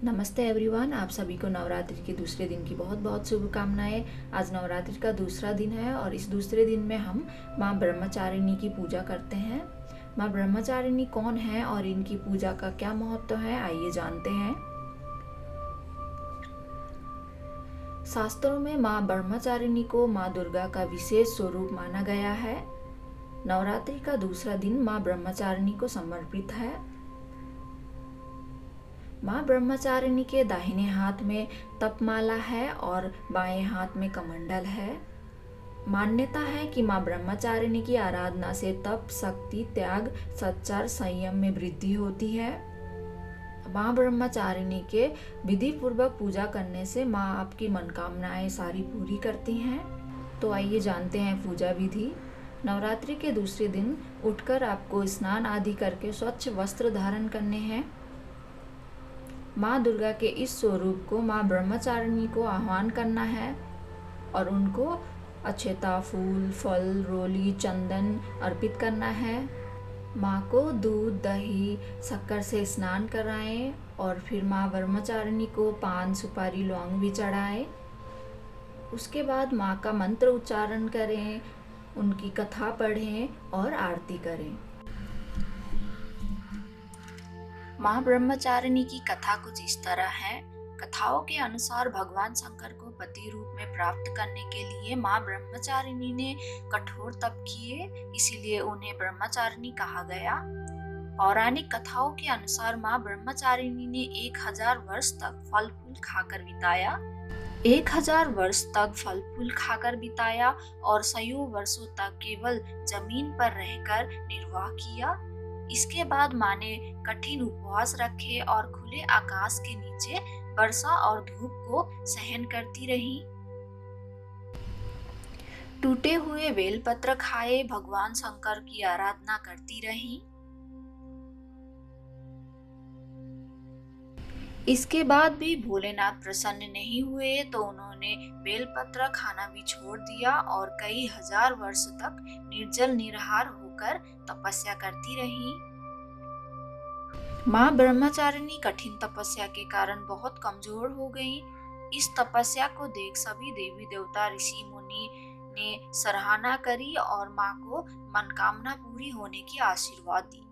नमस्ते एवरीवन, आप सभी को नवरात्रि के दूसरे दिन की बहुत बहुत शुभकामनाएं। आज नवरात्रि का दूसरा दिन है और इस दूसरे दिन में हम माँ ब्रह्मचारिणी की पूजा करते हैं। माँ ब्रह्मचारिणी कौन है और इनकी पूजा का क्या महत्व है, आइए जानते हैं। शास्त्रों में माँ ब्रह्मचारिणी को माँ दुर्गा का विशेष स्वरूप माना गया है। नवरात्रि का दूसरा दिन माँ ब्रह्मचारिणी को समर्पित है। माँ ब्रह्मचारिणी के दाहिने हाथ में तपमाला है और बाएं हाथ में कमंडल है। मान्यता है कि माँ ब्रह्मचारिणी की आराधना से तप, शक्ति, त्याग, सच्चार, संयम में वृद्धि होती है। माँ ब्रह्मचारिणी के विधि पूर्वक पूजा करने से माँ आपकी मनोकामनाएं सारी पूरी करती हैं। तो आइए जानते हैं पूजा विधि। नवरात्रि के दूसरे दिन उठकर आपको स्नान आदि करके स्वच्छ वस्त्र धारण करने हैं। माँ दुर्गा के इस स्वरूप को माँ ब्रह्मचारिणी को आह्वान करना है और उनको अक्षता, फूल, फल, रोली, चंदन अर्पित करना है। माँ को दूध, दही, शक्कर से स्नान कराएं और फिर माँ ब्रह्मचारिणी को पान, सुपारी, लौंग भी चढ़ाएं। उसके बाद माँ का मंत्र उच्चारण करें, उनकी कथा पढ़ें और आरती करें। माँ ब्रह्मचारिणी की कथा कुछ इस तरह है। कथाओं के अनुसार भगवान शंकर को पति रूप में प्राप्त करने के लिए माँ ब्रह्मचारिणी ने कठोर तप किए, इसीलिए उन्हें ब्रह्मचारिणी कहा गया। पौराणिक कथाओं के अनुसार माँ ब्रह्मचारिणी ने 1000 वर्ष तक फल फूल खाकर बिताया। 1000 वर्ष तक फल फूल खाकर बिताया और सैयों वर्षों तक केवल जमीन पर रहकर निर्वाह किया। इसके बाद माँ ने कठिन उपवास रखे और खुले आकाश के नीचे वर्षा और धूप को सहन करती रही। टूटे हुए बेलपत्र खाए भगवान शंकर की आराधना करती रही। इसके बाद भी भोलेनाथ प्रसन्न नहीं हुए तो उन्होंने बेलपत्र खाना भी छोड़ दिया और कई हजार वर्ष तक निर्जल निराहार होकर तपस्या करती रही। माँ ब्रह्मचारिणी कठिन तपस्या के कारण बहुत कमजोर हो गई। इस तपस्या को देख सभी देवी देवता, ऋषि मुनि ने सराहना करी और माँ को मनोकामना पूरी होने की आशीर्वाद दी।